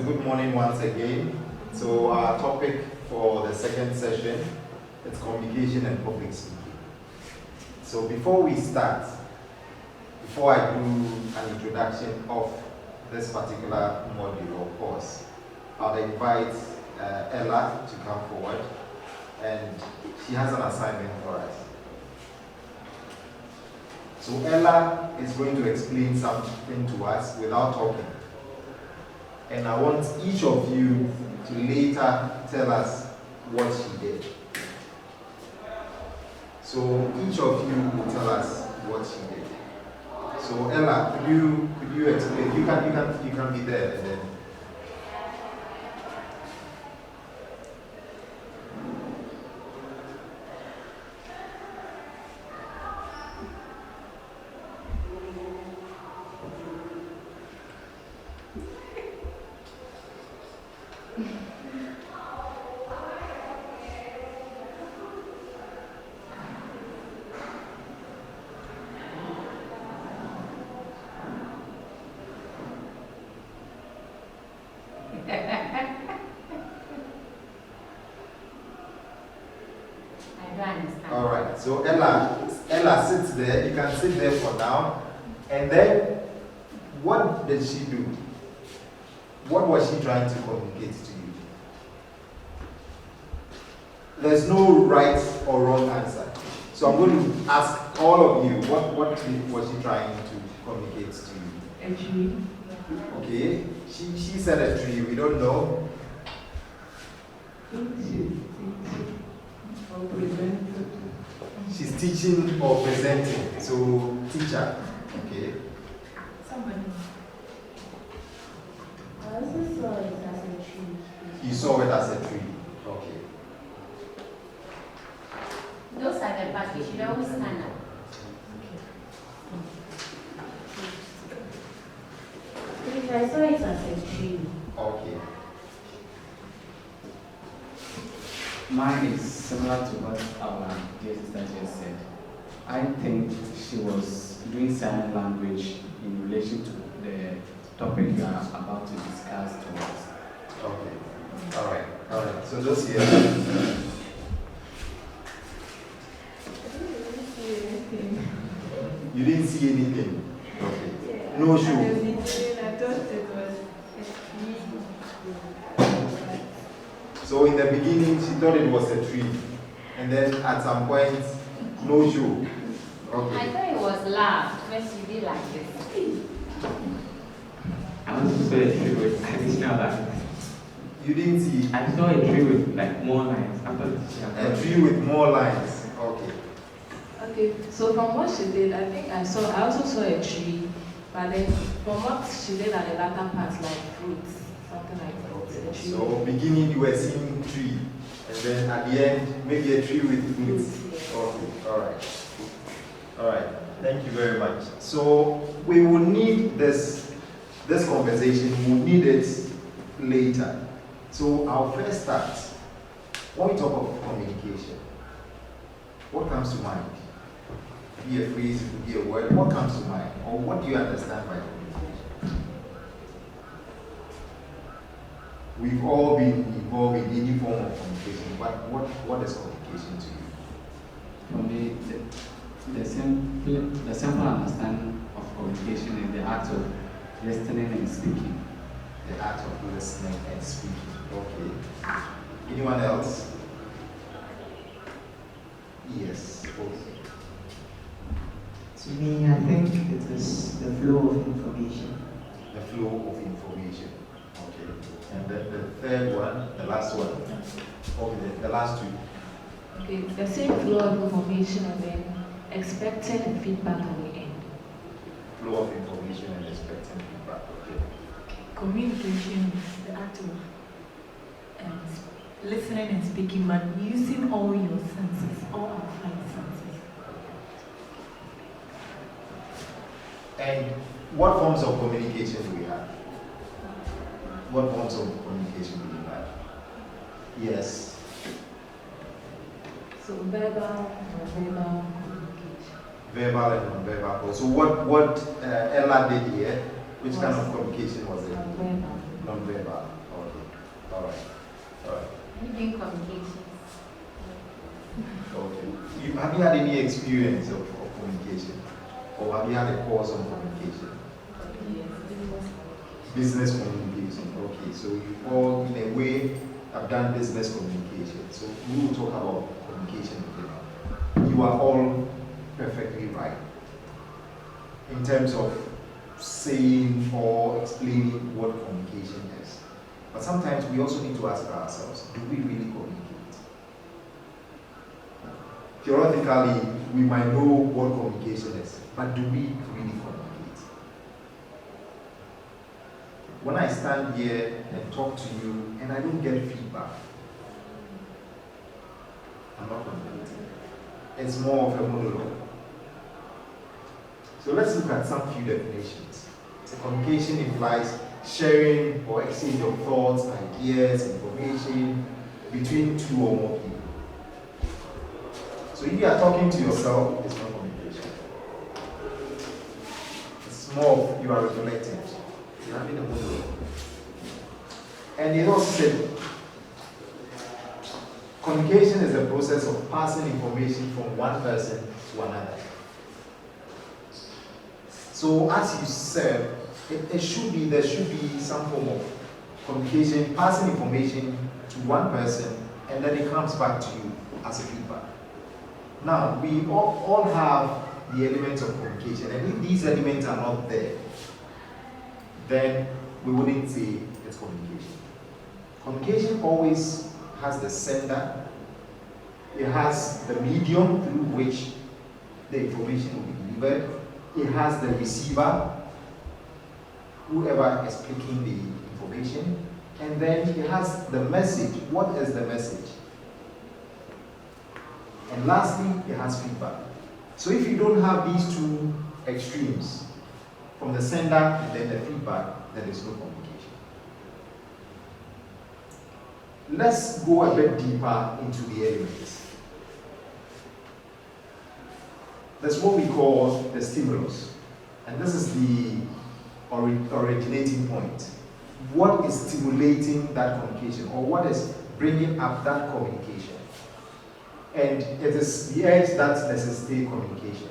good morning once again. So our topic for the second session is communication and public speaking. So before we start, before I do an introduction of this particular module or course, I'll invite Ella to come forward, and she has an assignment for us. So Ella is going to explain something to us without talking. And I want each of you to later tell us what she did. So each of you will tell us what she did. So Ella, could you explain? You can be there and then. All right, so Ella sits there. You can sit there for now. And then, what did she do? What was she trying to communicate to you? There's no right or wrong answer. So I'm going to ask all of you, what was she trying to communicate to you? A tree. Okay, she said a tree. We don't know. She's teaching or presenting. So, teacher. Okay. Somebody. I also saw it as a tree. You saw it as a tree. Okay. Those are the parts we should always stand up. Please, I saw it as a tree. Okay. Mine is similar to what our dear sister just said. I think she was doing sign language in relation to the topic you are about to discuss to us. Okay. All right. So those here. You didn't see anything. Okay. No shoe. I thought it was a tree. So in the beginning, she thought it was a tree, and then at some point, no shoe. Okay. I thought it was love when she did like this. I also saw a tree with additional lines. You didn't see I saw a tree with like more lines. I thought she had a tree with more lines. Okay. Okay, so from what she did, I also saw a tree, but then from what she did at the latter part, like fruits, something like that. Okay. A tree. So beginning you were seeing tree, and then at the end maybe a tree with fruits. Okay. All right. All right. Thank you very much. So we will need this conversation. We will need it later. So I'll first start. When we talk of communication, what comes to mind? Could be a phrase, it could be a word. What comes to mind? Or what do you understand by communication? We've all been involved in any form of communication, but what is communication to you? For me, the simple understanding of communication is the act of listening and speaking. The act of listening and speaking. Okay. Anyone else? Yes. Okay. To me, I think it is the flow of information. The flow of information. Okay. And the third one, the last one. Okay, the last two. Okay, the same flow of information and then expecting feedback at the end. Flow of information and expecting feedback. Okay. Communication is the act of listening and speaking, but using all your senses, all our five senses. And what forms of communication do we have? What forms of communication do we have? Yes. So verbal, non-verbal communication. Verbal and non-verbal. So what Ella did here, which kind of communication was it? Non-verbal. Non-verbal. All right. All right. You doing communications? Okay. Have you had any experience of communication? Or have you had a course on communication? Business communication. Okay. So you all, in a way, have done business communication. So we will talk about communication today. You are all perfectly right in terms of saying or explaining what communication is. But sometimes we also need to ask ourselves, do we really communicate? Theoretically, we might know what communication is, but do we really communicate? When I stand here and talk to you and I don't get feedback, I'm not communicating. It's more of a monologue. So let's look at some few definitions. So communication implies sharing or exchange of thoughts, ideas, information between two or more people. So if you are talking to yourself, it's not communication. It's more of you are reflecting. You're having a monologue. And it also said, communication is the process of passing information from one person to another. So as you said, there should be some form of communication, passing information to one person, and then it comes back to you as a feedback. Now, we all have the elements of communication, and if these elements are not there, then we wouldn't say it's communication. Communication always has the sender, it has the medium through which the information will be delivered, it has the receiver, whoever is picking the information, and then it has the message. What is the message? And lastly, it has feedback. So if you don't have these two extremes, from the sender and then the feedback, there is no communication. Let's go a bit deeper into the elements. That's what we call the stimulus. And this is the originating point. What is stimulating that communication, or what is bringing up that communication? And it is the edge that necessitates communication.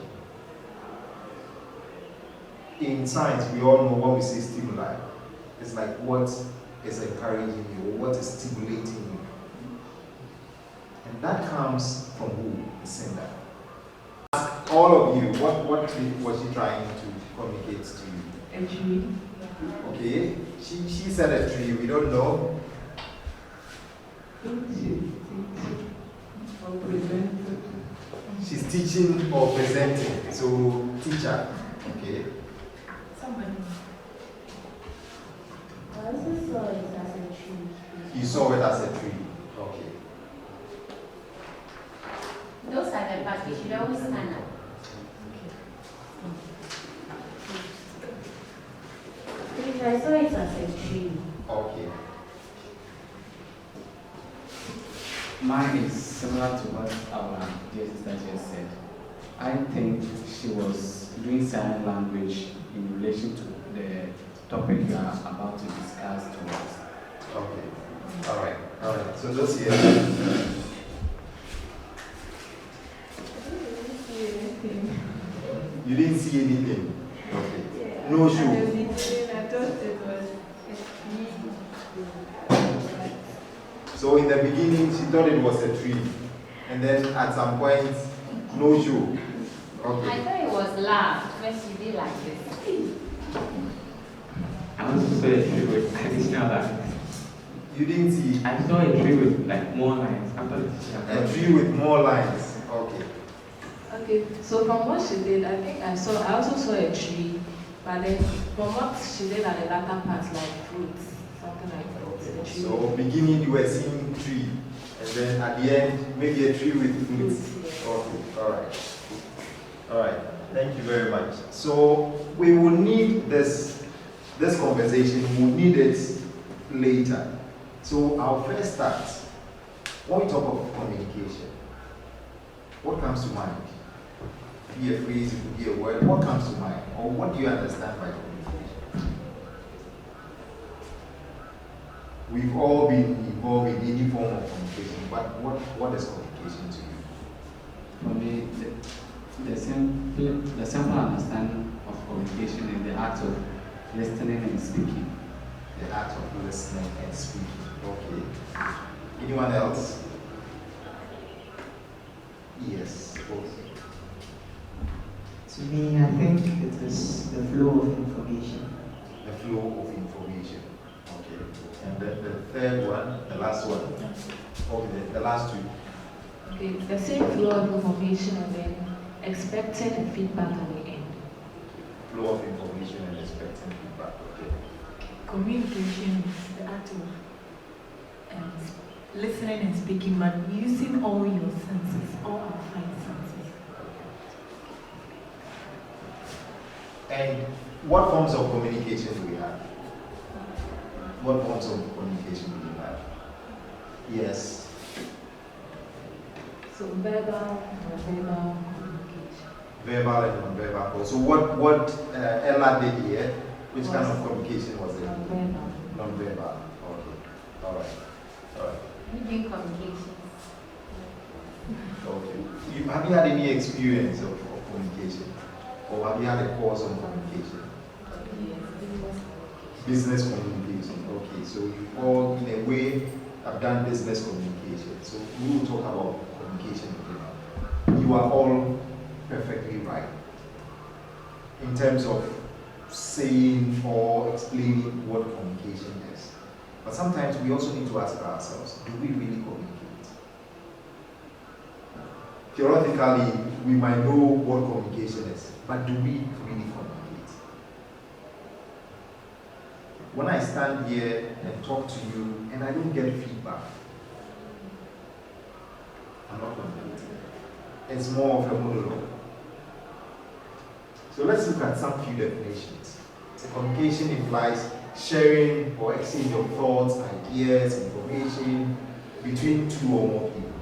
In science, we all know when we say stimuli, it's like what is encouraging you, or what is stimulating you. And that comes from who? The sender. Ask all of you, what was she trying to communicate to you? A tree. Okay, she said a tree, we don't know. She's teaching or presenting, so teacher, okay. Somebody. I also saw it as a tree. You saw it as a tree, okay. Those are the parts we should always stand up. Please, I saw it as a tree. Okay. Mine is similar to what our dear sister just said. I think she was doing sign language in relation to the topic you are about to discuss to us. Okay. All right. So just here. You didn't see anything. Okay. No shoe. I thought it was So in the beginning, she thought it was a tree, and then at some point, no shoe. I Okay. thought it was laughed when she did like this. I also saw a tree with additional lines. You didn't see I saw a tree with like more lines after the teacher. a tree with more lines. Okay. Okay, so from what she did, I also saw a tree, but then from what she did at the latter part, like fruits, something like that. Okay. A tree So with beginning you were seeing tree, and then at the end maybe a tree with fruits. fruits. Okay. All right. All right. Thank you very much. So we will need this conversation. We will need it later. So I'll first start. When we talk of communication, what comes to mind? It could be a phrase, it could be a word. What comes to mind? Or what do you understand by communication? we've all been involved in any form of communication, but what is communication to you? For me, the simple understanding of communication is the act of listening and speaking. The act of listening and speaking. Okay. Anyone else? Yes. To me, I think it is the flow of information. The flow of information. Okay. And then the third one, the last one. Okay, the last two. Okay, the same flow of information and then expecting and feedback at the end. Flow of information and expecting feedback. Okay. Communication is the act of listening and speaking, but using all your senses, all our five senses. And what forms of communication do we have? What forms of communication do we have? Yes. So verbal, non-verbal communication. Verbal and non-verbal. So what Ella did here, which kind of communication was it? Non-verbal. Non-verbal. Okay. All right. All right. Doing communications. Okay. Have you had any experience of communication? Or have you had a course on communication? Business communication. Okay. So you all, in a way, have done business communication. So we will talk about communication today. You are all perfectly right in terms of saying or explaining what communication is. But sometimes we also need to ask ourselves, do we really communicate? Theoretically, we might know what communication is, but do we really communicate? When I stand here and talk to you and I don't get feedback, I'm not communicating. It's more of a monologue. So let's look at some few definitions. So communication implies sharing or exchange of thoughts, ideas, information between two or more people.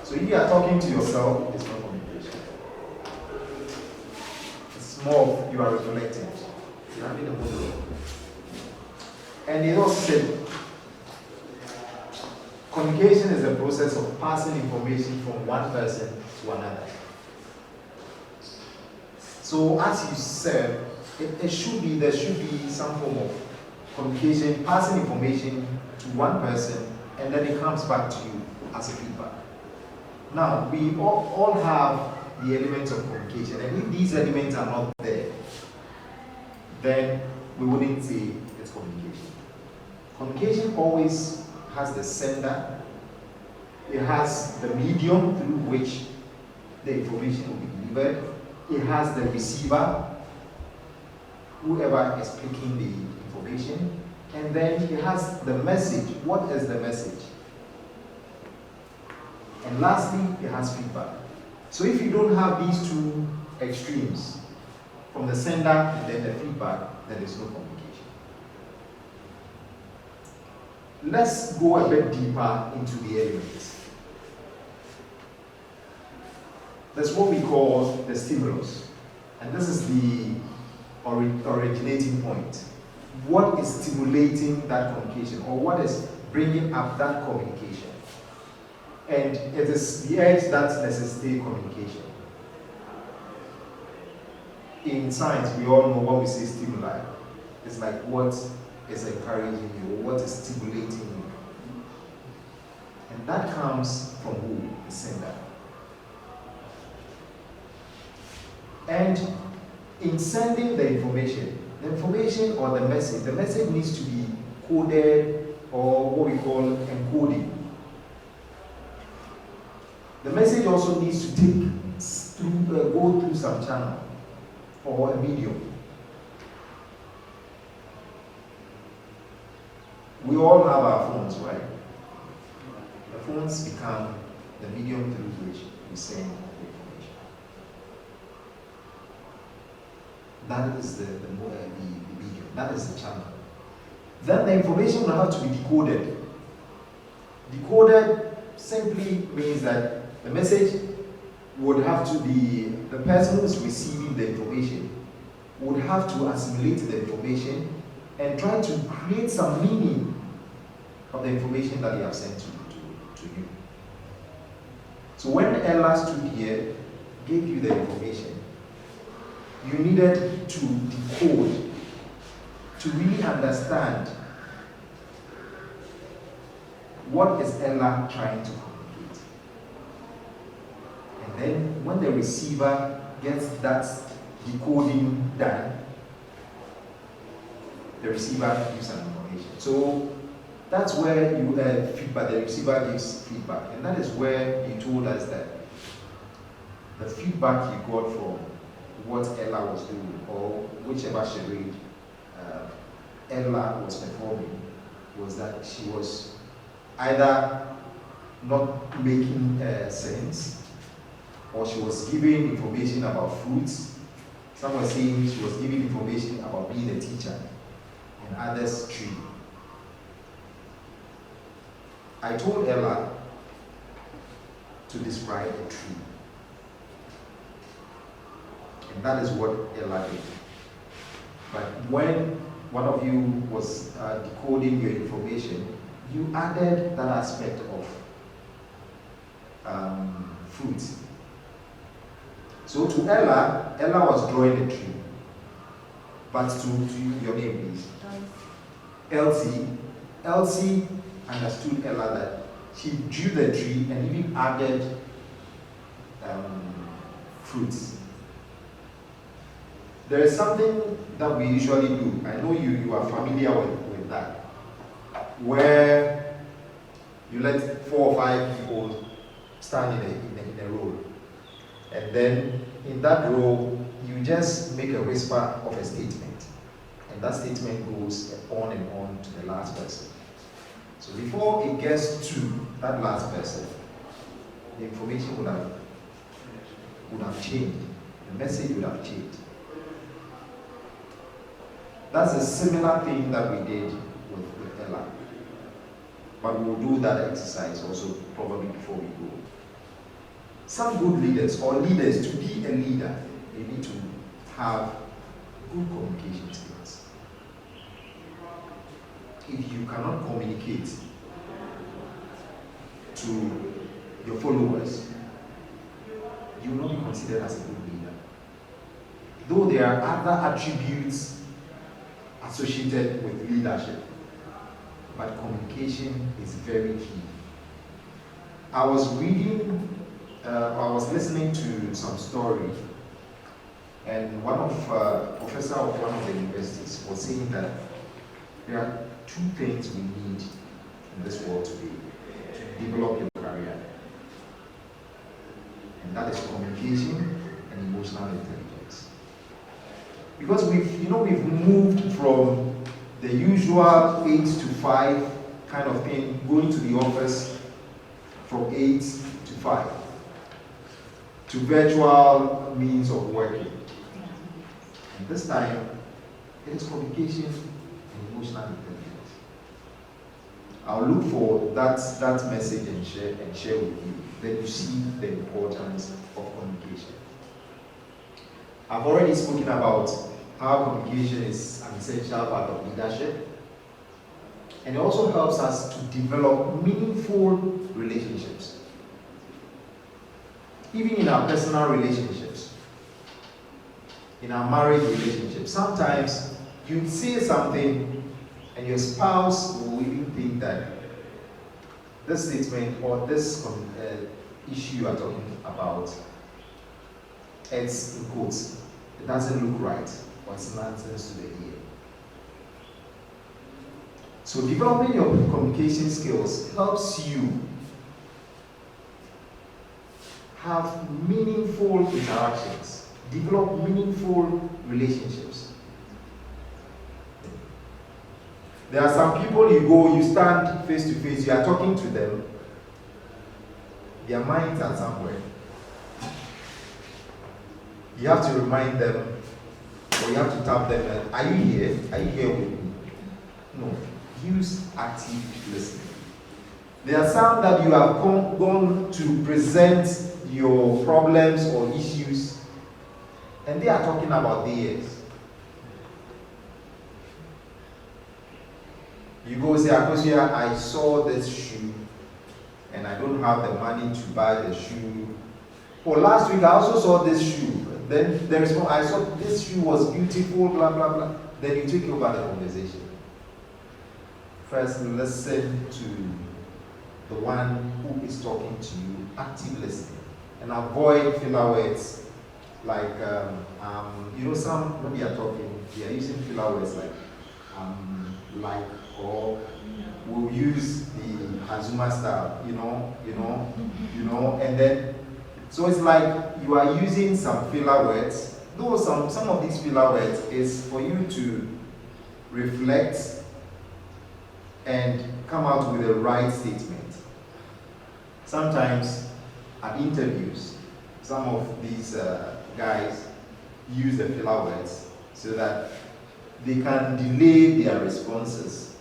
So if you are talking to yourself, it's not communication. It's more of you are reflecting. You're having a monologue. And it also said, communication is the process of passing information from one person to another. So as you said, there should be some form of communication, passing information to one person, and then it comes back to you as a feedback. Now, we all have the elements of communication, and if these elements are not there, then we wouldn't say it's communication. Communication always has the sender, it has the medium through which the information will be delivered, it has the receiver, whoever is picking the information, and then it has the message. What is the message? And lastly, it has feedback. So if you don't have these two extremes, from the sender and then the feedback, there is no communication. Let's go a bit deeper into the elements. That's what we call the stimulus. And this is the originating point. What is stimulating that communication, or what is bringing up that communication? And it is the edge that necessitates communication. In science, we all know when we say stimuli, it's like what is encouraging you, or what is stimulating you. And that comes from who? The sender. And in sending the information or the message needs to be coded, or what we call encoding. The message also needs to go through some channel or a medium. We all have our phones, right? The phones become the medium through which we send the information. That is the medium. That is the channel. Then the information will have to be decoded. Decoded simply means that the message would have to be, the person who is receiving the information would have to assimilate the information and try to create some meaning of the information that they have sent to you. So when Ella stood here, gave you the information, you needed to decode, to really understand what is Ella trying to communicate. And then when the receiver gets that decoding done, the receiver gives an information. So that's where you feedback, the receiver gives feedback. And that is where you told us that the feedback you got from what Ella was doing, or whichever charade Ella was performing, was that she was either not making sense, or she was giving information about fruits. Some were saying she was giving information about being a teacher, and others tree. I told Ella to describe a tree. And that is what Ella did. But when one of you was decoding your information, you added that aspect of fruit. So to Ella was drawing a tree. But to your name, please. Elsie understood Ella that she drew the tree and even added fruits. There is something that we usually do. I know you are familiar with that, where you let 4 or 5 people stand in a row, and then in that row you just make a whisper of a statement, and that statement goes on and on to the last person. So before it gets to that last person, the information would have changed. The message would have changed. That's a similar thing that we did with Ella. But we'll do that exercise also probably before we go. Some good leaders, or leaders, to be a leader, they need to have good communication skills. If you cannot communicate to your followers, you will not be considered as a good leader. Though there are other attributes associated with leadership, but communication is very key. I was listening to some story, and professor of one of the universities was saying that there are 2 things we need in this world today to develop your career, and that is communication and emotional intelligence. Because we've moved from the usual 8 to 5 kind of thing, going to the office from 8 to 5, to virtual means of working. And this time, it is communication and emotional intelligence. I'll look for that message and share with you. Then you see the importance of communication. I've already spoken about how communication is an essential part of leadership, and it also helps us to develop meaningful relationships. Even in our personal relationships, in our marriage relationships, sometimes you say something and your spouse will even think that this statement or this issue you are talking about, it's in quotes, it doesn't look right, or it's nonsense to the ear. So developing your communication skills helps you have meaningful interactions, develop meaningful relationships. There are some people you stand face to face, you are talking to them, their minds are somewhere. You have to remind them, or you have to tap them, and, are you here? Are you here with me? No. Use active listening. There are some that you have gone to present your problems or issues, and they are talking about theirs. You go say, Akosia, I saw this shoe and I don't have the money to buy the shoe. Or last week I also saw this shoe. Then the response, I saw this shoe was beautiful, blah, blah, blah. Then you take over the conversation. First, listen to the one who is talking to you, active listening. And avoid filler words like, some, when they are talking, they are using filler words like, or we'll use the Azuma style, and then, so it's like you are using some filler words, though some of these filler words is for you to reflect and come out with the right statement. Sometimes at interviews, some of these guys use the filler words so that they can delay their responses.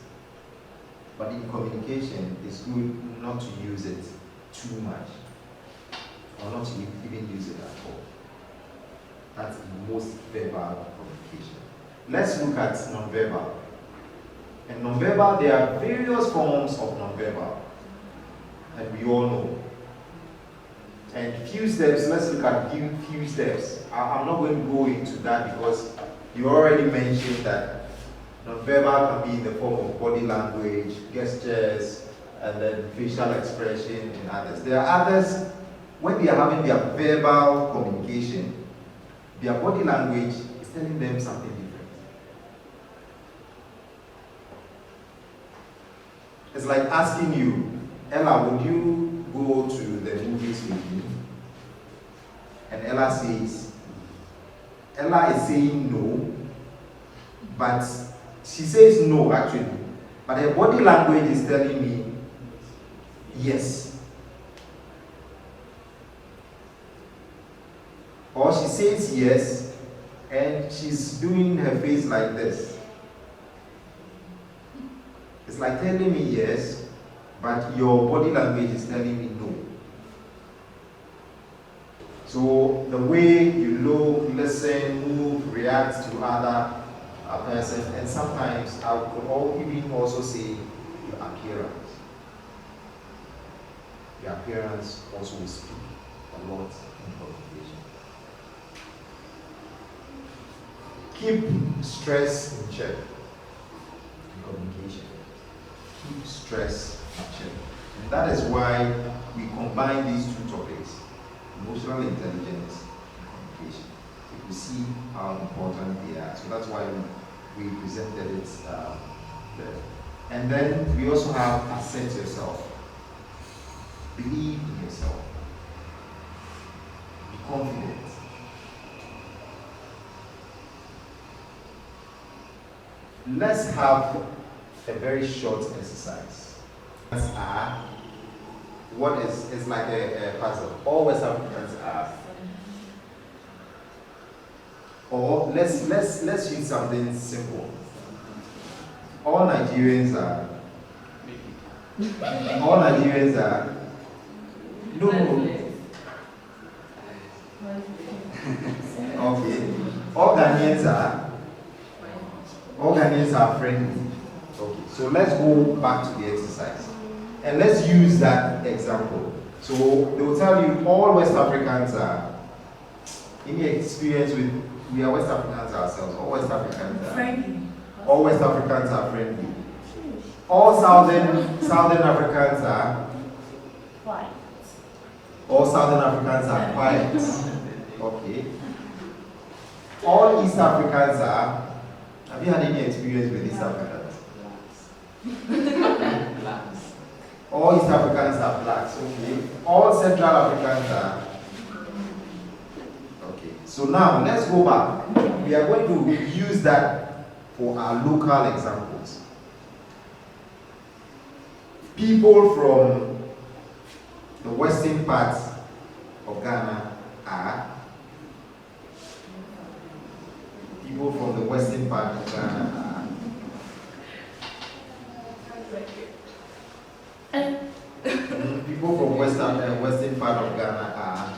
But in communication, it's good not to use it too much, or not to even use it at all. That's the most verbal communication. Let's look at nonverbal. And nonverbal, there are various forms of nonverbal, and we all know. And few steps, let's look at few steps. I'm not going to go into that because you already mentioned that nonverbal can be in the form of body language, gestures, and then facial expression and others. There are others, when they are having their verbal communication, their body language is telling them something different. It's like asking you, Ella, would you go to the movies with me? And Ella is saying no, but she says no actually, but her body language is telling me yes. Or she says yes, and she's doing her face like this. It's like telling me yes, but your body language is telling me no. So the way you look, listen, move, react to other person, and sometimes I could even also say your appearance. Your appearance also will speak a lot in communication. Keep stress in check in communication. Keep stress in check. And that is why we combine these two topics, emotional intelligence and communication. You will see how important they are. So that's why we presented it there. And then we also have assert yourself. Believe in yourself. Be confident. Let's have a very short exercise. What is, it's like a puzzle. All West Africans are. Or let's use something simple. All Nigerians are. All Nigerians are. No. Okay. All Ghanaians are. All Ghanaians are friendly. Okay. So let's go back to the exercise. And let's use that example. So they will tell you all West Africans are. In your experience with, we are West Africans ourselves. All West Africans are friendly. All West Africans are friendly. All Southern Africans are Quiet. All Southern Africans are quiet. Okay. All East Africans are. Have you had any experience with East Africans? Blacks. All East Africans are blacks. Okay. All Central Africans are. Okay. So now let's go back. We are going to use that for our local examples. People from the western part of Ghana are. People from the western part of Ghana are. People from western part of Ghana are.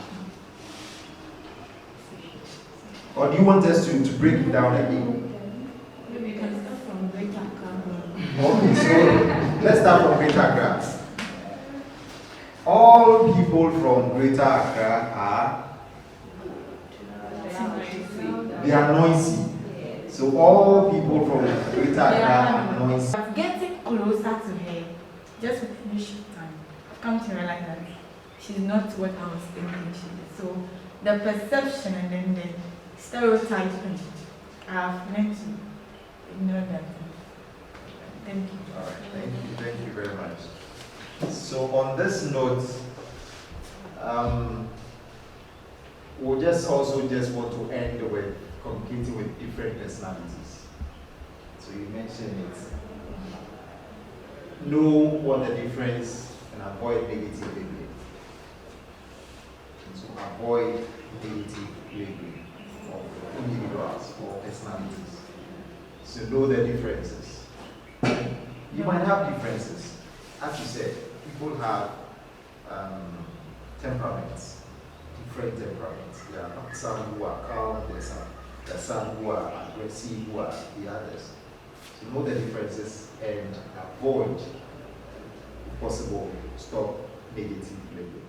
Or do you want us to break it down again? Maybe you can start from Greater Accra. Okay, so let's start from Greater Accra. All people from Greater Accra they are noisy. So all people from Greater Accra are noisy. But getting closer to her, just with finish time, I've come to realize that she's not what I was thinking she is. So the perception and then the stereotyping, I've meant to ignore that. Thank you. All right, thank you very much. So on this note, we'll just also just want to end with communicating with different personalities. So you mentioned it. Know what the difference and avoid negative labeling. So avoid negative labeling of individuals or personalities. So know the differences. You might have differences. As you said, people have temperaments, different temperaments. There are some who are calm, there are some who are aggressive, who are the others. So know the differences and avoid, if possible, stop negative labeling.